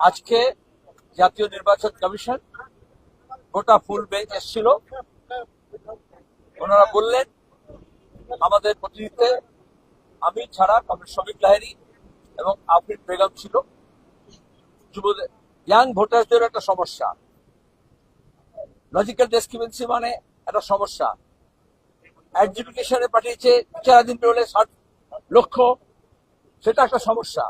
আজকে জাতীয় নির্বাচন কমিশন গোটা ফুল বেঞ্চ এসেছিল। ওনারা বললেন আমাদের প্রতিনিধিতে আমি ছাড়া কমরেড শফিক লাহিড়ী এবং আফরিন বেগম ছিল। যুবদের ইয়াং ভোটারদের একটা সমস্যা, লজিক্যাল ডিসক্রিমিনেন্সি মানে একটা সমস্যা। অ্যাডজুডিকেশনে পাঠিয়েছে বিচারাধীন হলে 60 লক্ষ, সেটা একটা সমস্যা।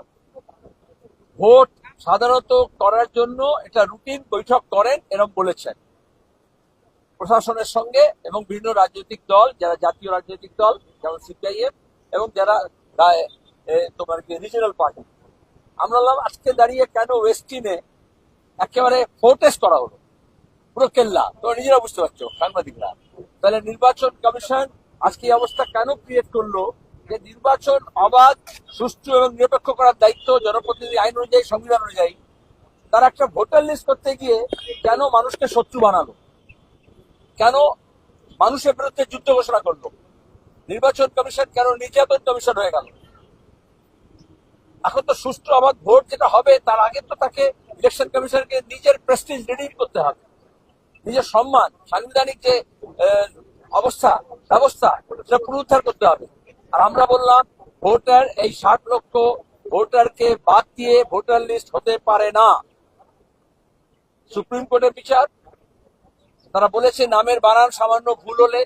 ভোট সাধারণত করার জন্য এটা রুটিন বৈঠক করেন এরকম বলেছেন প্রশাসনের সঙ্গে এবং বিভিন্ন রাজনৈতিক দল, যারা জাতীয় রাজনৈতিক দল যেমন সিপিআইএম এবং যারা তোমার কি রিজিনাল পার্টি। আমরা বললাম আজকে দাঁড়িয়ে কেন ওয়েস্টিনে একেবারে ফোর্টেস্ট করা হলো, পুরো কেল্লা, তোমরা নিজেরা বুঝতে পারছো সাংবাদিকরা। তাহলে নির্বাচন কমিশন আজকে এই অবস্থা কেন ক্রিয়েট করলো যে নির্বাচন অবাধ, সুষ্ঠু এবং নিরপেক্ষ করার দায়িত্ব জনপ্রতিনিধি আইন অনুযায়ী, সংবিধান অনুযায়ী। তারা একটা ভোটার লিস্ট করতে গিয়ে কেন মানুষকে শত্রু বানালো, কেন মানুষের বিরুদ্ধে যুদ্ধ ঘোষণা করলো? নির্বাচন কমিশন কেন নির্যাতন কমিশন হয়ে গেল? এখন তো সুষ্ঠু অবাধ ভোট যেটা হবে তার আগে তো তাকে ইলেকশন কমিশনকে নিজের প্রেস্টিজ রিডিম করতে হবে, নিজের সম্মান, সাংবিধানিক যে ব্যবস্থা সেটা পুনরুদ্ধার করতে হবে। আর আমরা বললাম ভোটার এই 60 লক্ষ ভোটারকে বাদ দিয়ে ভোটার লিস্ট হতে পারে না। সুপ্রিম কোর্টের বিচার, তারা বলেছে নামের বানান সামান্য ভুল হলে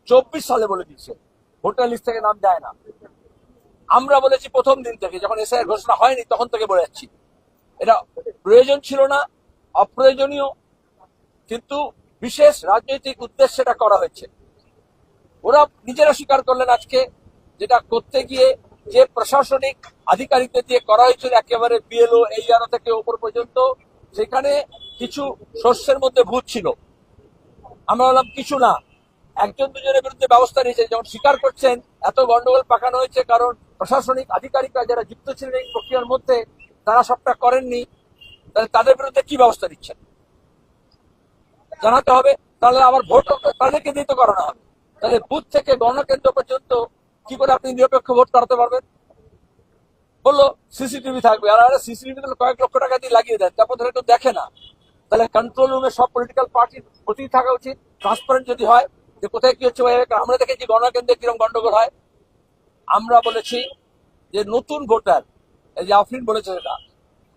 24 সালে বলে দিচ্ছে ভোটার লিস্ট থেকে নাম যায় না। আমরা বলেছি প্রথম দিন থেকে, যখন এসআইআর ঘোষণা হয়নি তখন থেকে বলে যাচ্ছি এটা প্রয়োজন ছিল না, অপ্রয়োজনীয়, কিন্তু বিশেষ রাজনৈতিক উদ্দেশ্যে এটা করা হয়েছে। ওরা নিজেরা স্বীকার করলেন আজকে যেটা করতে গিয়ে যে প্রশাসনিক আধিকারিকদের দিয়ে করা হয়েছিল একেবারে বিএলও ARO থেকে ওপর পর্যন্ত, সেখানে কিছু শস্যের মধ্যে ভূত ছিল। আমরা বললাম কিছু না, একজন দুজনের বিরুদ্ধে ব্যবস্থা নিয়েছে, যেমন স্বীকার করছেন এত গন্ডগোল পাকানো হয়েছে কারণ প্রশাসনিক আধিকারিকরা যারা যুক্ত ছিলেন এই প্রক্রিয়ার মধ্যে তারা সবটা করেননি। তাহলে তাদের বিরুদ্ধে কি ব্যবস্থা নিচ্ছেন জানাতে হবে। তাহলে আবার ভোট তাদেরকে দিয়ে তো করানো হবে। তাহলে বুথ থেকে গণকেন্দ্র পর্যন্ত কি করে আপনি নিরপেক্ষ ভোট করাতে পারবেন? বললো সিসিটিভি থাকবে, আর সিসিটিভি কয়েক লক্ষ টাকা দিয়ে লাগিয়ে দেন, তারপর ধরে কেউ দেখে না। তাহলে কন্ট্রোল রুমে সব পলিটিক্যাল পার্টির প্রতি থাকা উচিত, ট্রান্সপারেন্ট যদি হয় যে কোথায় কি হচ্ছে। আমরা দেখেছি গণকেন্দ্রে কিরকম গন্ডগোল হয়। আমরা বলেছি যে নতুন ভোটার, এই যে আফরিন বলেছে সেটা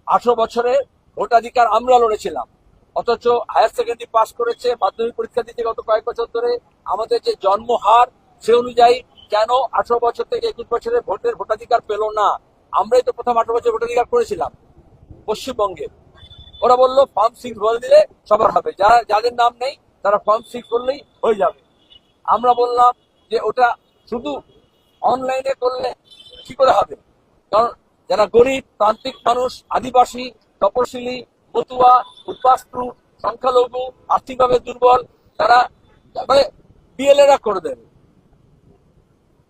18 বছরের ভোটাধিকার আমরা লড়েছিলাম, অথচ হায়ার সেকেন্ডারি পাস করেছে, মাধ্যমিক পরীক্ষা দিতে গত কয়েক বছর ধরে। আমাদের যে জন্মহার সে অনুযায়ী কেন 18 বছর থেকে 21 বছরের ভোটাধিকার পেল না? আমরাই তো প্রথম 18 বছর ভোটাধিকার করেছিলাম পশ্চিমবঙ্গে। ওরা বললো ফর্ম 6 ভরে দিলে সবার হবে, যাদের নাম নেই তারা ফর্ম 6 করলেই হয়ে যাবে। আমরা বললাম যে ওটা শুধু অনলাইনে করলে কি করে হবে, কারণ যারা গরিব, প্রান্তিক মানুষ, আদিবাসী, তপশিলি, মতুয়া, উদ্বাস্তু, সংখ্যালঘু, আর্থিকভাবে দুর্বল, তারা মানে বিএলএরা করে দেবে।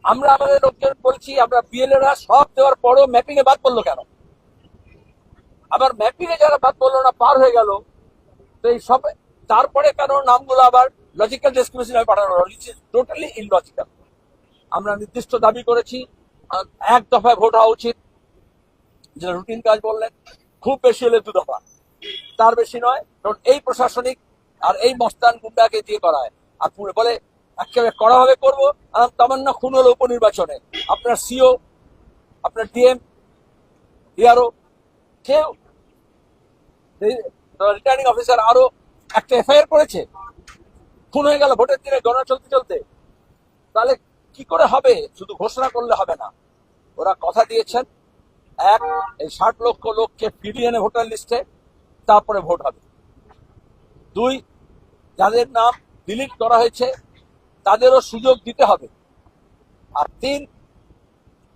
আমরা আমাদের লোকজন বলছি আমরা বিএলএরা সব দেওয়ার পরও ম্যাপিং এ বাদ পড়লো কেন? আবার ম্যাপিং এ যারা বাদ পড়লো না, পার হয়ে গেল, তো এই সব তারপরে কেন নামগুলো আবার লজিক্যাল ডিসক্রিমিনেশন পাঠানো হলো? Totally illogical. আমরা নির্দিষ্ট দাবি করেছি এক দফায় ভোট হওয়া উচিত, যেটা রুটিন কাজ বললেন, খুব বেশি হলে 2 দফা, তার বেশি নয়। কারণ এই প্রশাসনিক আর এই মস্তান গুন্ডাকে দিয়ে করায়। আর বলে একেবারে কড়াভাবে করবো। তামান্না খুন হলো উপনির্বাচনে, আপনার সিও, আপনার ডিএম, ARO, কেউ রিটার্নিং অফিসার আরো একটা FIR করেছে, খুন হয়ে গেল ভোটের দিনে গণনা চলতে চলতে। তাহলে কি করে হবে? শুধু ঘোষণা করলে হবে না। ওরা কথা দিয়েছেন এই 60 লক্ষ লোককে ফিরিয়ে এনে ভোটার লিস্টে, তারপরে ভোট হবে। 2, যাদের নাম ডিলিট করা হয়েছে তাদেরও সুযোগ দিতে হবে। আর 3,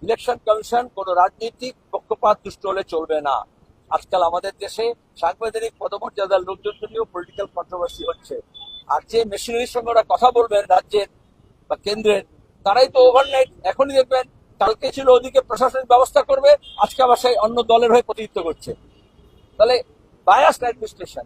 ইলেকশন কমিশন কোন রাজনৈতিক পক্ষপাত দুষ্ট হলে চলবে না। আজকাল আমাদের দেশে সাংবিধানিক পদমর্যাদার লোকজন নিয়েও পলিটিক্যাল কন্ট্রোভার্সি হচ্ছে। আর যে মেশিনারির সঙ্গে ওরা কথা বলবেন রাজ্যের বা কেন্দ্রের, তারাই তো ওভারনাইট, এখনই দেখবেন কালকে ছিল ওদিকে প্রশাসনিক ব্যবস্থা করবে, আজকে আবার সেই অন্য দলের হয়ে প্রতিনিধিত্ব করছে। তাহলে বায়াসড অ্যাডমিনিস্ট্রেশন।